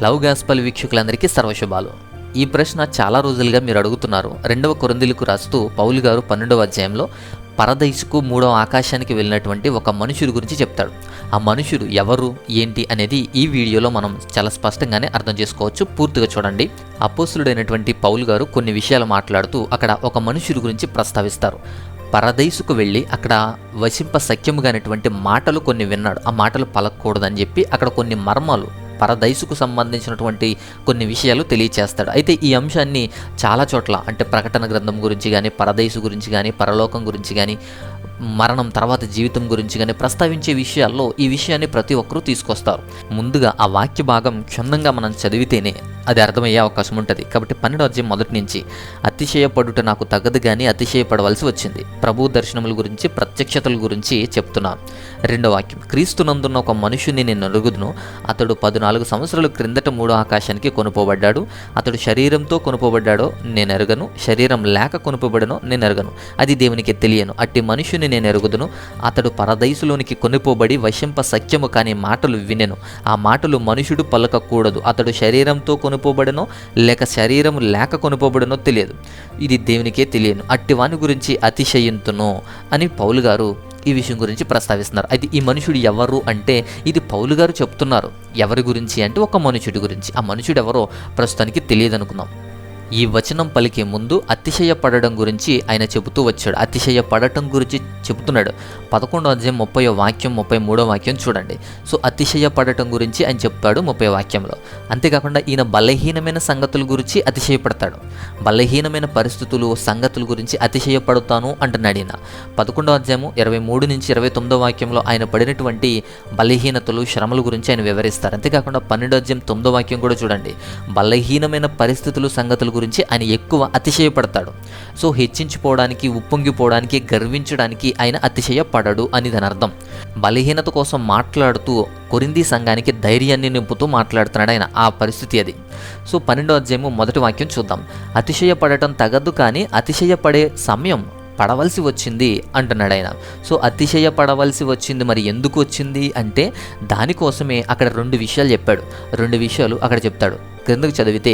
Love gospel వీక్షకులందరికీ సర్వశుభాలు. ఈ ప్రశ్న చాలా రోజులుగా మీరు అడుగుతున్నారు. 2వ కొరింథీయులకు రాస్తూ పౌలు గారు 12వ అధ్యాయంలో పరదైసుకు 3వ ఆకాశానికి వెళ్ళినటువంటి ఒక మనుషుడి గురించి చెప్తాడు. ఆ మనుషుడు ఎవరు ఏంటి అనేది ఈ వీడియోలో మనం చాలా స్పష్టంగానే అర్థం చేసుకోవచ్చు. పూర్తిగా చూడండి. అపోస్తులుడైనటువంటి పౌలు గారు కొన్ని విషయాలు మాట్లాడుతూ అక్కడ ఒక మనుషుడి గురించి ప్రస్తావిస్తారు. పరదైసుకు వెళ్ళి అక్కడ వశింప సఖ్యముగానటువంటి మాటలు కొన్ని విన్నాడు. ఆ మాటలు పలకూడదని చెప్పి అక్కడ కొన్ని మర్మాలు పరదైసుకు సంబంధించినటువంటి కొన్ని విషయాలు తెలియచేస్తాడు. అయితే ఈ అంశాన్ని చాలా చోట్ల అంటే ప్రకటన గ్రంథం గురించి కానీ, పరదైసు గురించి కానీ, పరలోకం గురించి కానీ, మరణం తర్వాత జీవితం గురించి కానీ ప్రస్తావించే విషయాల్లో ఈ విషయాన్ని ప్రతి ఒక్కరూ తీసుకొస్తారు. ముందుగా ఆ వాక్య భాగం క్షుణ్ణంగా మనం చదివితేనే అది అర్థమయ్యే అవకాశం ఉంటుంది. కాబట్టి 12వ అధ్యాయం మొదటి నుంచి అతిశయపడుట నాకు తగదు కానీ అతిశయపడవలసి వచ్చింది. ప్రభు దర్శనముల గురించి, ప్రత్యక్షతల గురించి చెప్తున్నాను. 2వ వాక్యం, క్రీస్తునందున్న ఒక మనుషుని నేను ఎరుగుదును. అతడు 14 సంవత్సరాల క్రిందట 3వ ఆకాశానికి కొనుపోబడ్డాడు. అతడు శరీరంతో కొనుపోబడ్డాడో నేను ఎరగను, శరీరం లేక కొనుపోబడనో నేను ఎరగను, అది దేవునికి తెలియను. అట్టి మనుషుని నేను ఎరుగుదును. అతడు పరదైసులోనికి కొనుపోబడి వశింప సఖ్యము కాని మాటలు వినెను. ఆ మాటలు మనుషుడు పలకకూడదు. అతడు శరీరంతో కొనుపోబడనో లేక శరీరం లేక కొనుపోబడనో తెలియదు, ఇది దేవునికే తెలియను. అట్టి వాని గురించి అతిశయింతును అని పౌలు గారు ఈ విషయం గురించి ప్రస్తావిస్తున్నారు. అయితే ఈ మనుషుడు ఎవరు అంటే ఇది పౌలు గారు చెప్తున్నారు. ఎవరి గురించి అంటే ఒక మనుషుడి గురించి. ఆ మనుషుడు ఎవరో ప్రస్తుతానికి తెలియదు అనుకుందాం. ఈ వచనం పలికే ముందు అతిశయపడడం గురించి ఆయన చెబుతూ వచ్చాడు. అతిశయపడటం గురించి చెబుతున్నాడు. 11వ అధ్యాయం 30వ వాక్యం, 33వ వాక్యం చూడండి. సో అతిశయపడటం గురించి ఆయన చెప్తాడు 30వ వాక్యంలో. అంతేకాకుండా ఈయన బలహీనమైన సంగతుల గురించి అతిశయపడతాడు. బలహీనమైన పరిస్థితులు, సంగతుల గురించి అతిశయపడతాను అంటున్నాడు ఈయన. 11వ అధ్యాయము 23 నుంచి 29వ వాక్యంలో ఆయన పడినటువంటి బలహీనతలు, శ్రమల గురించి ఆయన వివరిస్తారు. అంతేకాకుండా 12వ అధ్యాయం 9వ వాక్యం కూడా చూడండి. బలహీనమైన పరిస్థితులు, సంగతుల గురించి ఆయన ఎక్కువ అతిశయపడతాడు. సో హెచ్చించిపోవడానికి, ఉప్పొంగిపోవడానికి, గర్వించడానికి ఆయన అతిశయపడడు అని దాని అర్థం. బలహీనత కోసం మాట్లాడుతూ కొరింథీ సంఘానికి ధైర్యాన్ని నింపుతూ మాట్లాడుతున్నాడు ఆయన. ఆ పరిస్థితి అది. సో 12వ అధ్యాయము మొదటి వాక్యం చూద్దాం. అతిశయపడటం తగదు కానీ అతిశయపడే సమయం పడవలసి వచ్చింది అంటున్నాడు ఆయన. సో అతిశయపడవలసి వచ్చింది. మరి ఎందుకు వచ్చింది అంటే దానికోసమే అక్కడ 2 విషయాలు చెప్పాడు. 2 విషయాలు అక్కడ చెప్తాడు. క్రిందకు చదివితే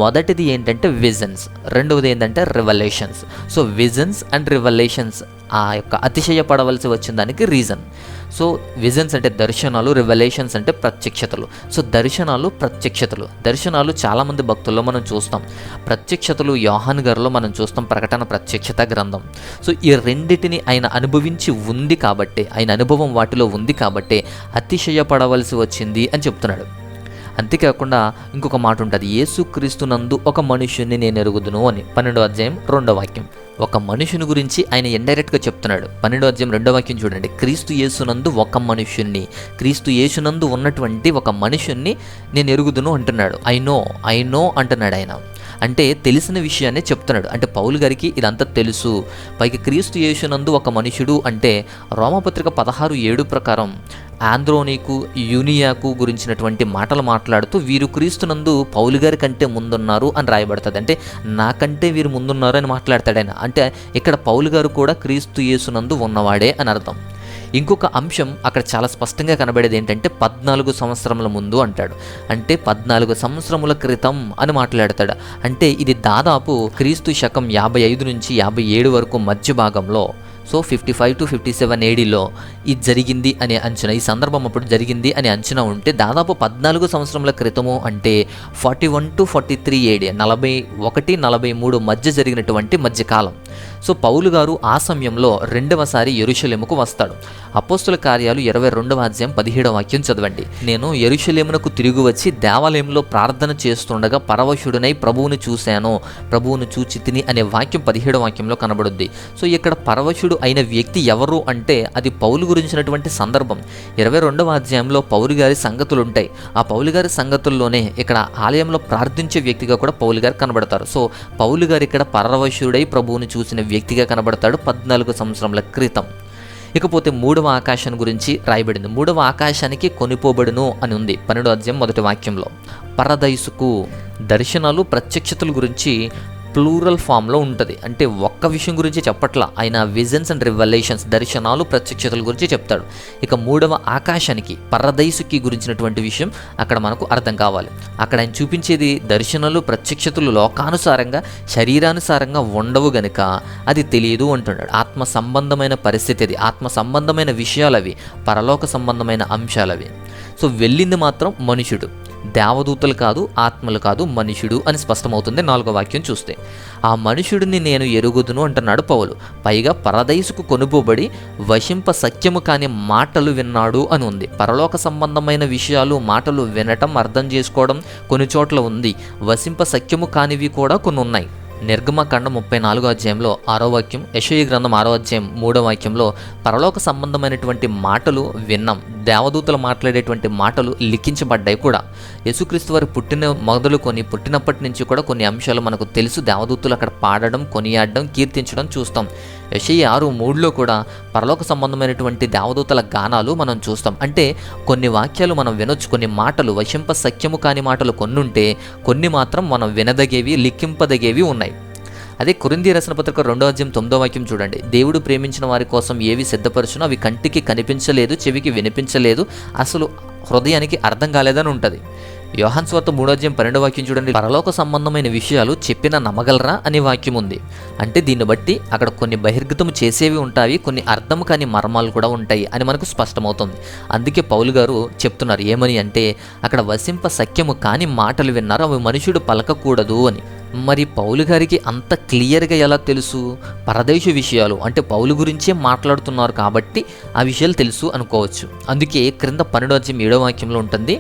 మొదటిది ఏంటంటే విజన్స్, రెండవది ఏంటంటే రివలేషన్స్. సో విజన్స్ అండ్ రివలేషన్స్ ఆ యొక్క అతిశయపడవలసి వచ్చిన దానికి రీజన్. సో విజన్స్ అంటే దర్శనాలు, రివలేషన్స్ అంటే ప్రత్యక్షతలు. సో దర్శనాలు, ప్రత్యక్షతలు. దర్శనాలు చాలామంది భక్తుల్లో మనం చూస్తాం. ప్రత్యక్షతలు యోహాను గారిలో మనం చూస్తాం, ప్రకటన ప్రత్యక్షత గ్రంథం. సో ఈ రెండిటిని ఆయన అనుభవించి ఉంది కాబట్టి, ఆయన అనుభవం వాటిలో ఉంది కాబట్టి అతిశయపడవలసి వచ్చింది అని చెప్తున్నాడు. అంతేకాకుండా ఇంకొక మాట ఉంటుంది, యేసుక్రీస్తునందు ఒక మనుష్యుని నేను ఎరుగుదును అని. 12వ అధ్యాయం 2వ వాక్యం. ఒక మనుషుని గురించి ఆయన ఇండైరెక్ట్గా చెప్తున్నాడు. 12వ అధ్యాయం 2వ వాక్యం చూడండి. క్రీస్తు యేసునందు ఒక మనుష్యుణ్ణి, క్రీస్తు యేసునందు ఉన్నటువంటి ఒక మనుషుణ్ణి నేను ఎరుగుదును అంటున్నాడు. ఐ నో అంటున్నాడు ఆయన. అంటే తెలిసిన విషయాన్ని చెప్తున్నాడు. అంటే పౌలు గారికి ఇదంతా తెలుసు. పైకి క్రీస్తు యేసునందు ఒక మనుషుడు అంటే రోమపత్రిక 16:7 ప్రకారం ఆంద్రోనీకు, యూనియాకు గురించినటువంటి మాటలు మాట్లాడుతూ వీరు క్రీస్తునందు పౌలు గారి కంటే ముందున్నారు అని రాయబడుతుంది. అంటే నాకంటే వీరు ముందున్నారు అని మాట్లాడతాడు ఆయన. అంటే ఇక్కడ పౌలు గారు కూడా క్రీస్తు యేసునందు ఉన్నవాడే అని అర్థం. ఇంకొక అంశం అక్కడ చాలా స్పష్టంగా కనబడేది ఏంటంటే 14 సంవత్సరముల ముందు అంటాడు. అంటే 14 సంవత్సరముల క్రితం అని మాట్లాడతాడు. అంటే ఇది దాదాపు క్రీస్తు శకం 55 నుంచి 57 వరకు మధ్య భాగంలో. సో 55 to 57 ADలో ఇది జరిగింది అనే అంచనా, ఈ సందర్భం అప్పుడు జరిగింది అనే అంచనా ఉంటే దాదాపు 14 సంవత్సరముల క్రితము అంటే 41 to 43 AD, 41-43 మధ్య జరిగినటువంటి మధ్యకాలం. సో పౌలు గారు ఆ సమయంలో 2వసారి యెరూషలేముకు వస్తాడు. అపోస్తుల కార్యాలు 22వ అధ్యాయం 17వ వాక్యం చదవండి. నేను యెరూషలేమునకు తిరిగి వచ్చి దేవాలయంలో ప్రార్థన చేస్తుండగా పరవశుడనై ప్రభువును చూశాను, ప్రభువును చూచి తిని అనే వాక్యం 17వ వాక్యంలో కనబడుద్ది. సో ఇక్కడ పరవశుడు అయిన వ్యక్తి ఎవరు అంటే అది పౌలు గురించినటువంటి సందర్భం. 22వ అధ్యాయంలో పౌలు గారి సంగతులు ఉంటాయి. ఆ పౌలు గారి సంగతుల్లోనే ఇక్కడ ఆలయంలో ప్రార్థించే వ్యక్తిగా కూడా పౌలు గారు కనబడతారు. సో పౌలు గారు ఇక్కడ పరవశుడై ప్రభువును చూసిన వ్యక్తిగా కనబడతాడు 14 సంవత్సరముల క్రితం. ఇకపోతే 3వ ఆకాశం గురించి రాయబడింది. 3వ ఆకాశానికి కొనిపోబడును అని ఉంది 12వ అధ్యాయం మొదటి వాక్యంలో. పరదైసుకు దర్శనాలు, ప్రత్యక్షతల గురించి ప్లూరల్ ఫామ్లో ఉంటుంది. అంటే ఒక్క విషయం గురించి చెప్పట్లా, ఆయన విజన్స్ అండ్ రివలేషన్స్, దర్శనాలు ప్రత్యక్షతల గురించి చెప్తాడు. ఇక మూడవ ఆకాశానికి, పరదైసుకి గురించినటువంటి విషయం అక్కడ మనకు అర్థం కావాలి. అక్కడ ఆయన చూపించేది దర్శనాలు ప్రత్యక్షతలు లోకానుసారంగా శరీరానుసారంగా ఉండవు గనుక అది తెలియదు అంటున్నాడు. ఆత్మ సంబంధమైన పరిస్థితి అది, ఆత్మ సంబంధమైన విషయాలు అవి, పరలోక సంబంధమైన అంశాలు అవి. సో వెళ్ళింది మాత్రం మనుషుడు, దేవదూతలు కాదు, ఆత్మలు కాదు, మనుషుడు అని స్పష్టమవుతుంది 4వ వాక్యం చూస్తే. ఆ మనుషుడిని నేను ఎరుగుదును అంటున్నాడు పౌలు. పైగా పరదైసుకు కొనుపోబడి వశింప సఖ్యము కాని మాటలు విన్నాడు అని ఉంది. పరలోక సంబంధమైన విషయాలు, మాటలు వినటం, అర్థం చేసుకోవడం కొన్ని చోట్ల ఉంది. వశింప సఖ్యము కానివి కూడా కొన్ని ఉన్నాయి. నిర్గమకాండం 34వ అధ్యాయంలో 6వ వాక్యం, యెషయా గ్రంథం 6వ అధ్యాయం 3వ వాక్యంలో పరలోక సంబంధమైనటువంటి మాటలు విన్నాం. దేవదూతలు మాట్లాడేటువంటి మాటలు లిఖించబడ్డాయి కూడా. యేసుక్రీస్తు వారు పుట్టినప్పటి నుంచి కూడా కొన్ని అంశాలు మనకు తెలుసు. దేవదూతలు అక్కడ పాడడం, కొనియాడడం, కీర్తించడం చూస్తాం. యెషయా 6:3లో కూడా పరలోక సంబంధమైనటువంటి దేవదూతల గానాలు మనం చూస్తాం. అంటే కొన్ని వాక్యాలు మనం వినొచ్చు, కొన్ని మాటలు వశింప సఖ్యము కాని మాటలు కొన్ని ఉంటే, కొన్ని మాత్రం మనం వినదగేవి, లిఖింపదగేవి ఉన్నాయి. అదే కొరింథీ రాసిన పత్రిక 2వ అధ్యాయం 9వ వాక్యం చూడండి. దేవుడు ప్రేమించిన వారి కోసం ఏవి సిద్ధపరచునో అవి కంటికి కనిపించలేదు, చెవికి వినిపించలేదు, అసలు హృదయానికి అర్థం కాలేదని ఉంటుంది. యోహాను సువార్త 3వ అధ్యాయం 12వ వాక్యం చూడండి. పరలోక సంబంధమైన విషయాలు చెప్పిన నమ్మగలరా అనే వాక్యం ఉంది. అంటే దీన్ని బట్టి అక్కడ కొన్ని బహిర్గతం చేసేవి ఉంటాయి, కొన్ని అర్థం కాని మర్మాలు కూడా ఉంటాయి అని మనకు స్పష్టమవుతుంది. అందుకే పౌలు గారు చెప్తున్నారు ఏమని అంటే, అక్కడ వశింప సఖ్యము కాని మాటలు విన్నారు, అవి మనుషుడు పలకకూడదు అని. మరి పౌలు గారికి అంత క్లియర్గా ఎలా తెలుసు? పరదేశ విషయాలు అంటే పౌలు గురించే మాట్లాడుతున్నారు కాబట్టి ఆ విషయాలు తెలుసు అనుకోవచ్చు. అందుకే క్రింద 12వ అధ్యాయం 7వ వాక్యంలో ఉంటుంది,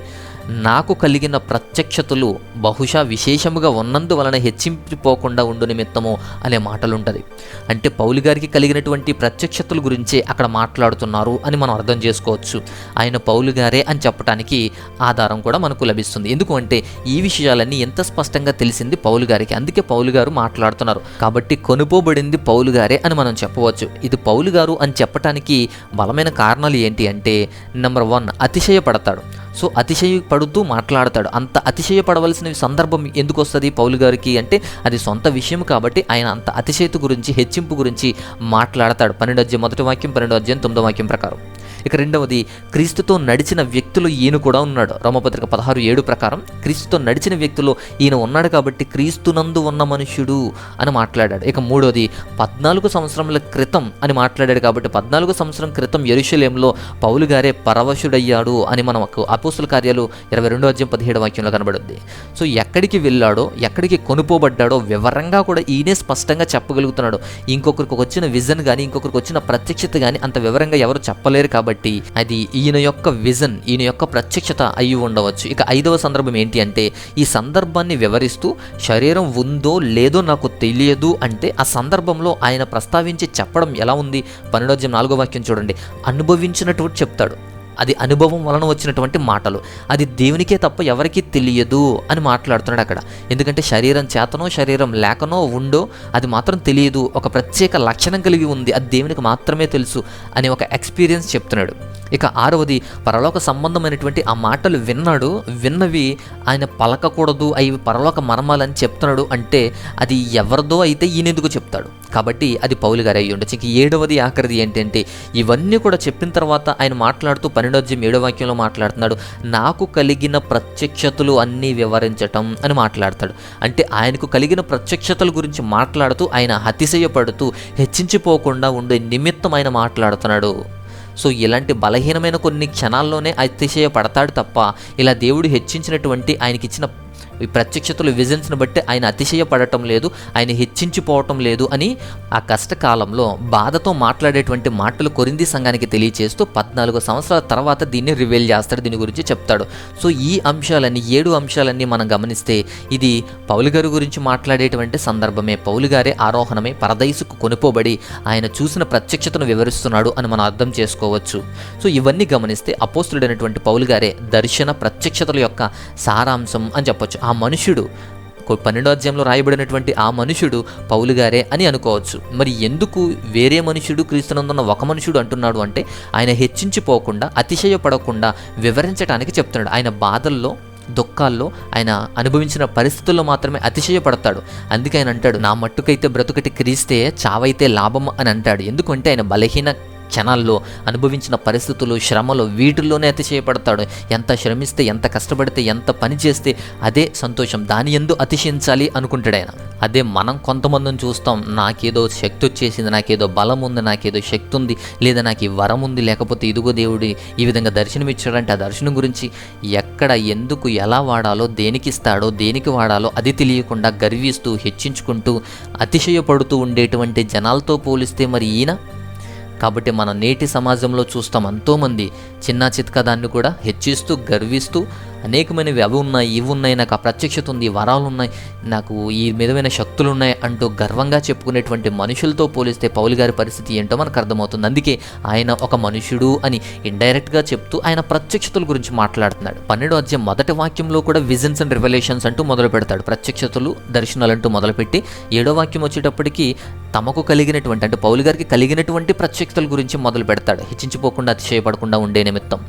నాకు కలిగిన ప్రత్యక్షతలు బహుశా విశేషముగా ఉన్నందువలన హెచ్చింపిపోకుండా ఉండు నిమిత్తము అనే మాటలు ఉంటుంది. అంటే పౌలు గారికి కలిగినటువంటి ప్రత్యక్షతల గురించే అక్కడ మాట్లాడుతున్నారు అని మనం అర్థం చేసుకోవచ్చు. ఆయన పౌలు గారే అని చెప్పడానికి ఆధారం కూడా మనకు లభిస్తుంది. ఎందుకు అంటే ఈ విషయాలన్నీ ఎంత స్పష్టంగా తెలిసింది పౌలు గారికి, అందుకే పౌలు గారు మాట్లాడుతున్నారు. కాబట్టి కొనుపోబడింది పౌలు గారే అని మనం చెప్పవచ్చు. ఇది పౌలు గారు అని చెప్పడానికి బలమైన కారణాలు ఏంటి అంటే, నెంబర్ 1 అతిశయపడతాడు. సో అతిశయపడుతూ మాట్లాడతాడు. అంత అతిశయపడవలసిన సందర్భం ఎందుకు వస్తుంది పౌలు గారికి అంటే, అది సొంత విషయం కాబట్టి ఆయన అంత అతిశయత గురించి, హెచ్చింపు గురించి మాట్లాడతాడు. 12వ అధ్యాయం 1వ వాక్యం, 12వ అధ్యాయం 9వ వాక్యం ప్రకారం. ఇక రెండవది, క్రీస్తుతో నడిచిన వ్యక్తులు ఈయన కూడా ఉన్నాడు. రోమపత్రిక 16:7 ప్రకారం క్రీస్తుతో నడిచిన వ్యక్తులు ఈయన ఉన్నాడు కాబట్టి క్రీస్తునందు ఉన్న మనుష్యుడు అని మాట్లాడాడు. ఇక మూడవది, 14 సంవత్సరముల క్రితం అని మాట్లాడాడు కాబట్టి 14 సంవత్సరం క్రితం యెరూషలేములో పౌలు గారే పరవశుడయ్యాడు అని మనకు అపోస్తుల కార్యాలు 22వ అధ్యాయం 17వ వాక్యంలో కనబడుద్ది. సో ఎక్కడికి వెళ్ళాడో, ఎక్కడికి కొనుపోబడ్డాడో వివరంగా కూడా ఈయనే స్పష్టంగా చెప్పగలుగుతున్నాడు. ఇంకొకరికి వచ్చిన విజన్ కానీ, ఇంకొకరికి వచ్చిన ప్రత్యక్షత కానీ అంత వివరంగా ఎవరు చెప్పలేరు కాబట్టి అది ఈయన యొక్క విజన్, ఈయన యొక్క ప్రత్యక్షత అయి ఉండవచ్చు. ఇక 5వ సందర్భం ఏంటి అంటే, ఈ సందర్భాన్ని వివరిస్తూ శరీరం ఉందో లేదో నాకు తెలియదు అంటే ఆ సందర్భంలో ఆయన ప్రస్తావించి చెప్పడం ఎలా ఉంది? 12వ అధ్యాయం 4వ వాక్యం చూడండి. అనుభవించినట్టు చెప్తాడు. అది అనుభవం వలన వచ్చినటువంటి మాటలు, అది దేవునికే తప్ప ఎవరికీ తెలియదు అని మాట్లాడుతున్నాడు అక్కడ. ఎందుకంటే శరీరం చేతనో శరీరం లేకనో ఉండో అది మాత్రం తెలియదు, ఒక ప్రత్యేక లక్షణం కలిగి ఉంది, అది దేవునికి మాత్రమే తెలుసు అనే ఒక ఎక్స్పీరియన్స్ చెప్తున్నాడు. ఇక 6వది, పరలోక సంబంధమైనటువంటి ఆ మాటలు విన్నాడు, విన్నవి ఆయన పలకకూడదు, అవి పరలోక మర్మాలని చెప్తున్నాడు అంటే అది ఎవరిదో అయితే ఈయనెందుకు చెప్తాడు? కాబట్టి అది పౌలు గారు అయ్యి ఉండొచ్చు. ఇక 7వది ఆఖరిది ఏంటంటే, ఇవన్నీ కూడా చెప్పిన తర్వాత ఆయన మాట్లాడుతూ 12వ అధ్యాయం 7వ వాక్యంలో మాట్లాడుతున్నాడు, నాకు కలిగిన ప్రత్యక్షతలు అన్నీ వివరించటం అని మాట్లాడతాడు. అంటే ఆయనకు కలిగిన ప్రత్యక్షతల గురించి మాట్లాడుతూ ఆయన అతిశయపడుతూ హెచ్చించిపోకుండా ఉండే నిమిత్తం ఆయన మాట్లాడుతున్నాడు. సో ఇలాంటి బలహీనమైన కొన్ని క్షణాల్లోనే అతిశయపడతాడు తప్ప, ఇలా దేవుడు హెచ్చించినటువంటి ఆయనకిచ్చిన ఈ ప్రత్యక్షతలు విజన్స్ని బట్టి ఆయన అతిశయపడటం లేదు, ఆయన హెచ్చించిపోవటం లేదు అని ఆ కష్టకాలంలో బాధతో మాట్లాడేటువంటి మాటలు కొరింథీ సంఘానికి తెలియచేస్తూ 14 సంవత్సరాల తర్వాత దీన్ని రివీల్ చేస్తాడు, దీని గురించి చెప్తాడు. సో ఈ అంశాలన్నీ 7 అంశాలన్నీ మనం గమనిస్తే ఇది పౌలు గారి గురించి మాట్లాడేటువంటి సందర్భమే. పౌలు గారే ఆరోహణమే పరదైసుకు కొనుపోబడి ఆయన చూసిన ప్రత్యక్షతను వివరిస్తున్నాడు అని మనం అర్థం చేసుకోవచ్చు. సో ఇవన్నీ గమనిస్తే అపోస్తులుడైనటువంటి పౌలు గారే దర్శన ప్రత్యక్షతల యొక్క సారాంశం అని చెప్పొచ్చు. ఆ మనుషుడు 12వ అధ్యాయంలో రాయబడినటువంటి ఆ మనుషుడు పౌలు గారే అని అనుకోవచ్చు. మరి ఎందుకు వేరే మనుషుడు, క్రీస్తునందున్న ఒక మనుషుడు అంటున్నాడు అంటే, ఆయన హెచ్చించిపోకుండా అతిశయపడకుండా వివరించడానికి చెప్తున్నాడు. ఆయన బాధల్లో దుఃఖాల్లో, ఆయన అనుభవించిన పరిస్థితుల్లో మాత్రమే అతిశయపడతాడు. అందుకే ఆయన అంటాడు, నా మట్టుకైతే బ్రతుకటి క్రీస్తే, చావైతే లాభం అని అంటాడు. ఎందుకంటే ఆయన బలహీన క్షణాల్లో అనుభవించిన పరిస్థితులు, శ్రమలు, వీటిల్లోనే అతిశయపడతాడు. ఎంత శ్రమిస్తే, ఎంత కష్టపడితే, ఎంత పని చేస్తే అదే సంతోషం, దాని యందు అతిశయించాలి అనుకుంటాడు ఆయన. అదే మనం కొంతమందిని చూస్తాం, నాకేదో శక్తి వచ్చేసింది, నాకేదో బలం ఉంది, నాకేదో శక్తి ఉంది, లేదా నాకు ఈ వరం ఉంది, లేకపోతే ఇదిగో దేవుడు ఈ విధంగా దర్శనం ఇచ్చాడంటే ఆ దర్శనం గురించి ఎక్కడ, ఎందుకు, ఎలా వాడాలో, దేనికి ఇస్తాడో, దేనికి వాడాలో అది తెలియకుండా గర్విస్తూ, హెచ్చించుకుంటూ, అతిశయపడుతూ ఉండేటువంటి జనాలతో పోలిస్తే మరి ఈయన. కాబట్టి మన నేటి సమాజంలో చూస్తాం, ఎంతోమంది చిన్న చితక దాన్ని కూడా హెచ్చిస్తూ, గర్విస్తూ, అనేకమైనవి అవి ఉన్నాయి, ఇవి ఉన్నాయి, నాకు ఆ ప్రత్యక్షత ఉంది, వరాలు ఉన్నాయి, నాకు ఈ విధమైన శక్తులు ఉన్నాయి అంటూ గర్వంగా చెప్పుకునేటువంటి మనుషులతో పోలిస్తే పౌలు గారి పరిస్థితి ఏంటో మనకు అర్థమవుతుంది. అందుకే ఆయన ఒక మనుషుడు అని ఇండైరెక్ట్గా చెప్తూ ఆయన ప్రత్యక్షతల గురించి మాట్లాడుతున్నాడు. 12వ అధ్యాయం మొదటి వాక్యంలో కూడా విజన్స్ అండ్ రివల్యూషన్స్ అంటూ మొదలు పెడతాడు, ప్రత్యక్షతలు, దర్శనాలు అంటూ మొదలు పెట్టి 7వ వాక్యం వచ్చేటప్పటికి తమకు కలిగినటువంటి, అంటే పౌలు గారికి కలిగినటువంటి ప్రత్యక్షతల గురించి మొదలు పెడతాడు, హెచ్చించిపోకుండా, అతిశయపడకుండా ఉండే నిమిత్తం.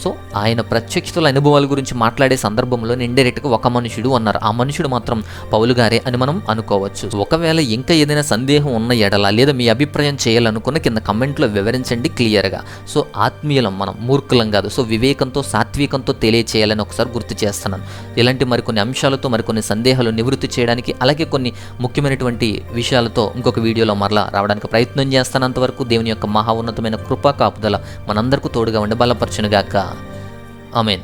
సో ఆయన ప్రత్యక్షతల అనుభవాల గురించి మాట్లాడే సందర్భంలో ఇండైరెక్ట్గా ఒక మనుషుడు అన్నారు. ఆ మనుషుడు మాత్రం పౌలు గారే అని మనం అనుకోవచ్చు. ఒకవేళ ఇంకా ఏదైనా సందేహం ఉన్న ఎడల, లేదా మీ అభిప్రాయం చేయాలనుకున్న కింద కమెంట్లో వివరించండి క్లియర్గా. సో ఆత్మీయులం, మనం మూర్ఖులం కాదు. సో వివేకంతో, సాత్వికంతో తెలియచేయాలని ఒకసారి గుర్తు చేస్తున్నాను. ఇలాంటి మరికొన్ని అంశాలతో, మరికొన్ని సందేహాలు నివృత్తి చేయడానికి, అలాగే కొన్ని ముఖ్యమైనటువంటి విషయాలతో ఇంకొక వీడియోలో మరలా రావడానికి ప్రయత్నం చేస్తాను. అంతవరకు దేవుని యొక్క మహా ఉన్నతమైన కృపా కాపుదల మనందరికీ తోడుగా ఉండి బలపరచునుగాక. ఆమేన్.